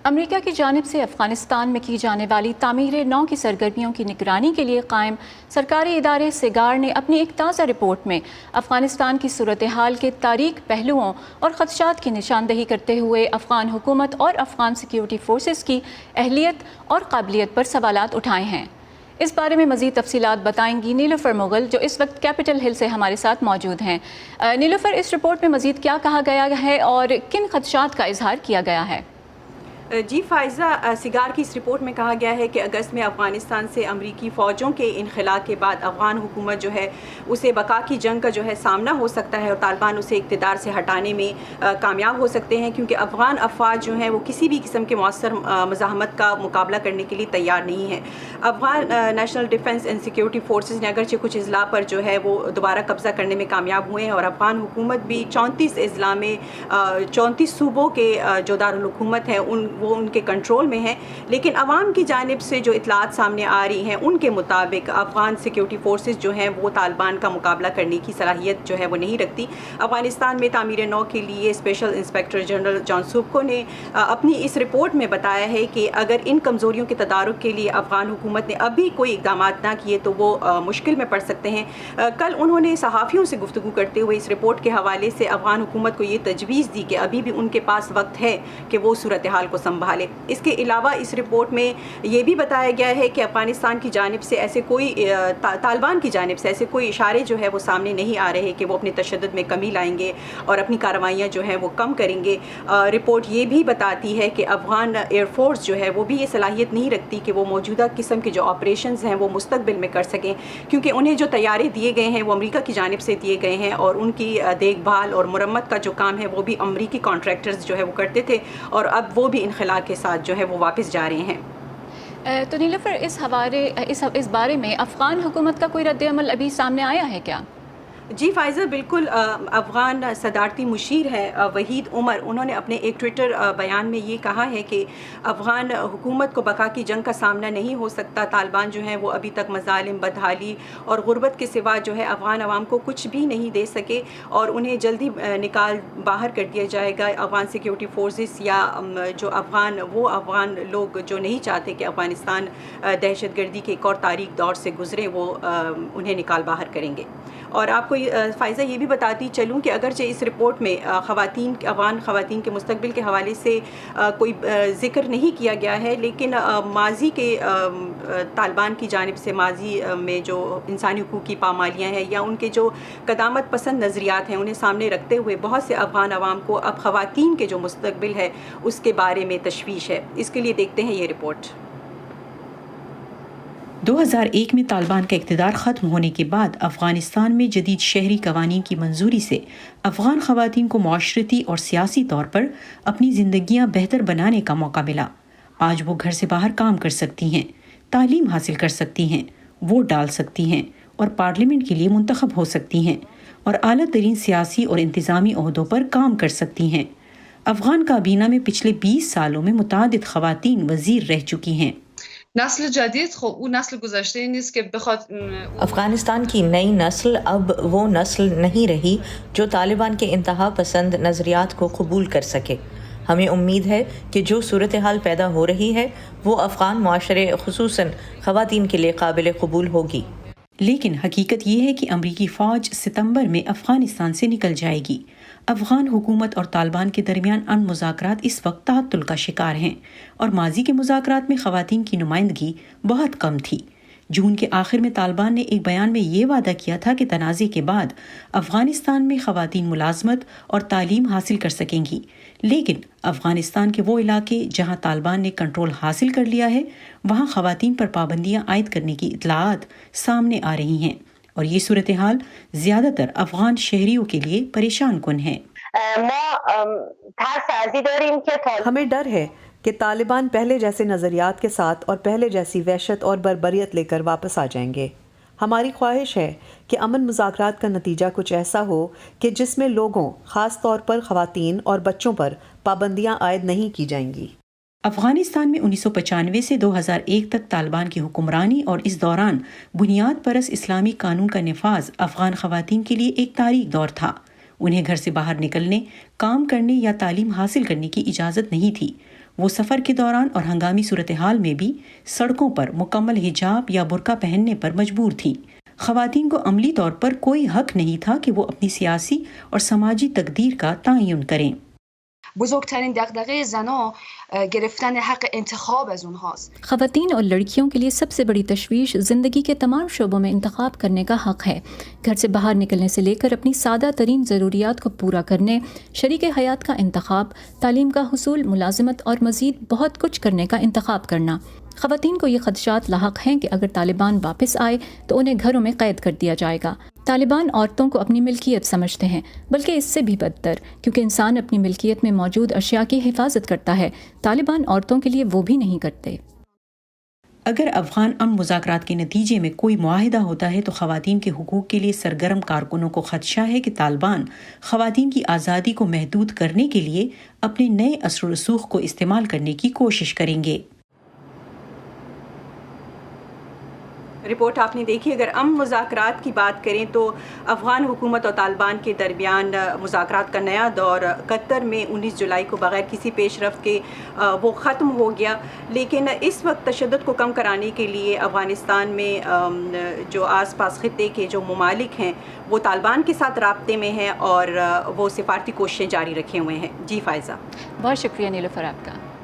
امریکہ کی جانب سے افغانستان میں کی جانے والی تعمیر نو کی سرگرمیوں کی نگرانی کے لیے قائم سرکاری ادارے سیگار نے اپنی ایک تازہ رپورٹ میں افغانستان کی صورتحال کے تاریک پہلوؤں اور خدشات کی نشاندہی کرتے ہوئے افغان حکومت اور افغان سیکیورٹی فورسز کی اہلیت اور قابلیت پر سوالات اٹھائے ہیں۔ اس بارے میں مزید تفصیلات بتائیں گی نیلوفر مغل، جو اس وقت کیپٹل ہل سے ہمارے ساتھ موجود ہیں۔ نیلوفر، اس رپورٹ میں مزید کیا کہا گیا ہے اور کن خدشات کا اظہار کیا گیا ہے؟ جی فائزہ، سیگار کی اس رپورٹ میں کہا گیا ہے کہ اگست میں افغانستان سے امریکی فوجوں کے انخلاء کے بعد افغان حکومت جو ہے اسے بقا کی جنگ کا جو ہے سامنا ہو سکتا ہے اور طالبان اسے اقتدار سے ہٹانے میں کامیاب ہو سکتے ہیں، کیونکہ افغان افواج جو ہیں وہ کسی بھی قسم کے مؤثر مزاحمت کا مقابلہ کرنے کے لیے تیار نہیں ہیں۔ Afghan national defence and security forces نے اگرچہ کچھ اضلاع پر جو ہے وہ دوبارہ قبضہ کرنے میں کامیاب ہوئے ہیں اور افغان حکومت بھی 34 اضلاع میں 34 صوبوں کے جو دارالحکومت ہیں وہ ان کے کنٹرول میں ہیں، لیکن عوام کی جانب سے جو اطلاعات سامنے آ رہی ہیں ان کے مطابق افغان سیکیورٹی فورسز جو ہیں وہ طالبان کا مقابلہ کرنے کی صلاحیت جو ہے وہ نہیں رکھتی۔ افغانستان میں تعمیر نو کے لیے اسپیشل انسپیکٹر جنرل جان سوبکو نے اپنی اس رپورٹ میں بتایا ہے کہ اگر ان کمزوریوں کے تدارک کے لیے افغان حکومت نے ابھی کوئی اقدامات نہ کیے تو وہ مشکل میں پڑ سکتے ہیں۔ کل انہوں نے صحافیوں سے گفتگو کرتے ہوئے اس رپورٹ کے حوالے سے افغان حکومت کو یہ تجویز دی کہ ابھی بھی ان کے پاس وقت ہے کہ وہ صورتحال کو سنبھالے۔ اس کے علاوہ اس رپورٹ میں یہ بھی بتایا گیا ہے کہ افغانستان کی جانب سے ایسے کوئی طالبان کی جانب سے ایسے کوئی اشارے جو ہے وہ سامنے نہیں آ رہے کہ وہ اپنے تشدد میں کمی لائیں گے اور اپنی کارروائیاں جو ہیں وہ کم کریں گے۔ رپورٹ یہ بھی بتاتی ہے کہ افغان ایئر فورس جو ہے وہ بھی یہ صلاحیت نہیں رکھتی کہ وہ موجودہ قسم کے جو آپریشنز ہیں وہ مستقبل میں کر سکیں، کیونکہ انہیں جو طیارے دیے گئے ہیں وہ امریکہ کی جانب سے دیے گئے ہیں اور ان کی دیکھ بھال اور مرمت کا جو کام ہے وہ بھی امریکی کانٹریکٹرز جو ہے وہ کرتے تھے اور اب وہ بھی انخلاء کے ساتھ جو ہے وہ واپس جا رہے ہیں۔ تو نیلوفر، اس بارے میں افغان حکومت کا کوئی رد عمل ابھی سامنے آیا ہے کیا؟ جی فائزہ، بالکل۔ افغان صدارتی مشیر ہے وحید عمر، انہوں نے اپنے ایک ٹویٹر بیان میں یہ کہا ہے کہ افغان حکومت کو بقا کی جنگ کا سامنا نہیں ہو سکتا۔ طالبان جو ہیں وہ ابھی تک مظالم، بدحالی اور غربت کے سوا جو ہے افغان عوام کو کچھ بھی نہیں دے سکے اور انہیں جلدی نکال باہر کر دیا جائے گا۔ افغان سیکیورٹی فورسز یا جو افغان لوگ جو نہیں چاہتے کہ افغانستان دہشت گردی کے ایک اور تاریک دور سے گزرے، وہ انہیں نکال باہر کریں گے۔ اور آپ کو فائزہ یہ بھی بتاتی چلوں کہ اگرچہ اس رپورٹ میں افغان خواتین کے مستقبل کے حوالے سے کوئی ذکر نہیں کیا گیا ہے، لیکن ماضی کے طالبان کی جانب سے ماضی میں جو انسانی حقوق کی پامالیاں ہیں یا ان کے جو قدامت پسند نظریات ہیں انہیں سامنے رکھتے ہوئے بہت سے افغان عوام کو اب خواتین کے جو مستقبل ہے اس کے بارے میں تشویش ہے۔ اس کے لیے دیکھتے ہیں یہ رپورٹ۔ 2001 میں طالبان کا اقتدار ختم ہونے کے بعد افغانستان میں جدید شہری قوانین کی منظوری سے افغان خواتین کو معاشرتی اور سیاسی طور پر اپنی زندگیاں بہتر بنانے کا موقع ملا۔ آج وہ گھر سے باہر کام کر سکتی ہیں، تعلیم حاصل کر سکتی ہیں، ووٹ ڈال سکتی ہیں اور پارلیمنٹ کے لیے منتخب ہو سکتی ہیں اور اعلیٰ ترین سیاسی اور انتظامی عہدوں پر کام کر سکتی ہیں۔ افغان کابینہ میں پچھلے 20 سالوں میں متعدد خواتین وزیر رہ چکی ہیں۔ نسل جدید اون نسل گذشته نیست که بخواد افغانستان کی نئی نسل اب وہ نسل نہیں رہی جو طالبان کے انتہا پسند نظریات کو قبول کر سکے۔ ہمیں امید ہے کہ جو صورتحال پیدا ہو رہی ہے وہ افغان معاشرے خصوصاً خواتین کے لیے قابل قبول ہوگی۔ لیکن حقیقت یہ ہے کہ امریکی فوج ستمبر میں افغانستان سے نکل جائے گی۔ افغان حکومت اور طالبان کے درمیان مذاکرات اس وقت تعطل کا شکار ہیں اور ماضی کے مذاکرات میں خواتین کی نمائندگی بہت کم تھی۔ جون کے آخر میں طالبان نے ایک بیان میں یہ وعدہ کیا تھا کہ تنازع کے بعد افغانستان میں خواتین ملازمت اور تعلیم حاصل کر سکیں گی، لیکن افغانستان کے وہ علاقے جہاں طالبان نے کنٹرول حاصل کر لیا ہے وہاں خواتین پر پابندیاں عائد کرنے کی اطلاعات سامنے آ رہی ہیں اور یہ صورتحال زیادہ تر افغان شہریوں کے لیے پریشان کن ہے۔ ہمیں ڈر ہے کہ طالبان پہلے جیسے نظریات کے ساتھ اور پہلے جیسی وحشت اور بربریت لے کر واپس آ جائیں گے۔ ہماری خواہش ہے کہ امن مذاکرات کا نتیجہ کچھ ایسا ہو کہ جس میں لوگوں، خاص طور پر خواتین اور بچوں پر پابندیاں عائد نہیں کی جائیں گی۔ افغانستان میں 1995 سے 2001 تک طالبان کی حکمرانی اور اس دوران بنیاد پرست اسلامی قانون کا نفاذ افغان خواتین کے لیے ایک تاریک دور تھا۔ انہیں گھر سے باہر نکلنے، کام کرنے یا تعلیم حاصل کرنے کی اجازت نہیں تھی۔ وہ سفر کے دوران اور ہنگامی صورتحال میں بھی سڑکوں پر مکمل حجاب یا برقع پہننے پر مجبور تھیں۔ خواتین کو عملی طور پر کوئی حق نہیں تھا کہ وہ اپنی سیاسی اور سماجی تقدیر کا تعین کریں۔ بزرگترین دغدغه زنها گرفتن حق انتخاب از اونهاست. خواتین اور لڑکیوں کے لیے سب سے بڑی تشویش زندگی کے تمام شعبوں میں انتخاب کرنے کا حق ہے۔ گھر سے باہر نکلنے سے لے کر اپنی سادہ ترین ضروریات کو پورا کرنے، شریک حیات کا انتخاب، تعلیم کا حصول، ملازمت اور مزید بہت کچھ کرنے کا انتخاب کرنا۔ خواتین کو یہ خدشات لاحق ہیں کہ اگر طالبان واپس آئے تو انہیں گھروں میں قید کر دیا جائے گا۔ طالبان عورتوں کو اپنی ملکیت سمجھتے ہیں، بلکہ اس سے بھی بدتر، کیونکہ انسان اپنی ملکیت میں موجود اشیاء کی حفاظت کرتا ہے، طالبان عورتوں کے لیے وہ بھی نہیں کرتے۔ اگر افغان امن مذاکرات کے نتیجے میں کوئی معاہدہ ہوتا ہے تو خواتین کے حقوق کے لیے سرگرم کارکنوں کو خدشہ ہے کہ طالبان خواتین کی آزادی کو محدود کرنے کے لیے اپنے نئے اثر و رسوخ کو استعمال کرنے کی کوشش کریں گے۔ رپورٹ آپ نے دیکھی۔ اگر امن مذاکرات کی بات کریں تو افغان حکومت اور طالبان کے درمیان مذاکرات کا نیا دور قطر میں 19 جولائی کو بغیر کسی پیش رفت کے وہ ختم ہو گیا، لیکن اس وقت تشدد کو کم کرانے کے لیے افغانستان میں جو آس پاس خطے کے جو ممالک ہیں وہ طالبان کے ساتھ رابطے میں ہیں اور وہ سفارتی کوششیں جاری رکھے ہوئے ہیں۔ جی فائزہ، بہت شکریہ نیلوفر آپ کا۔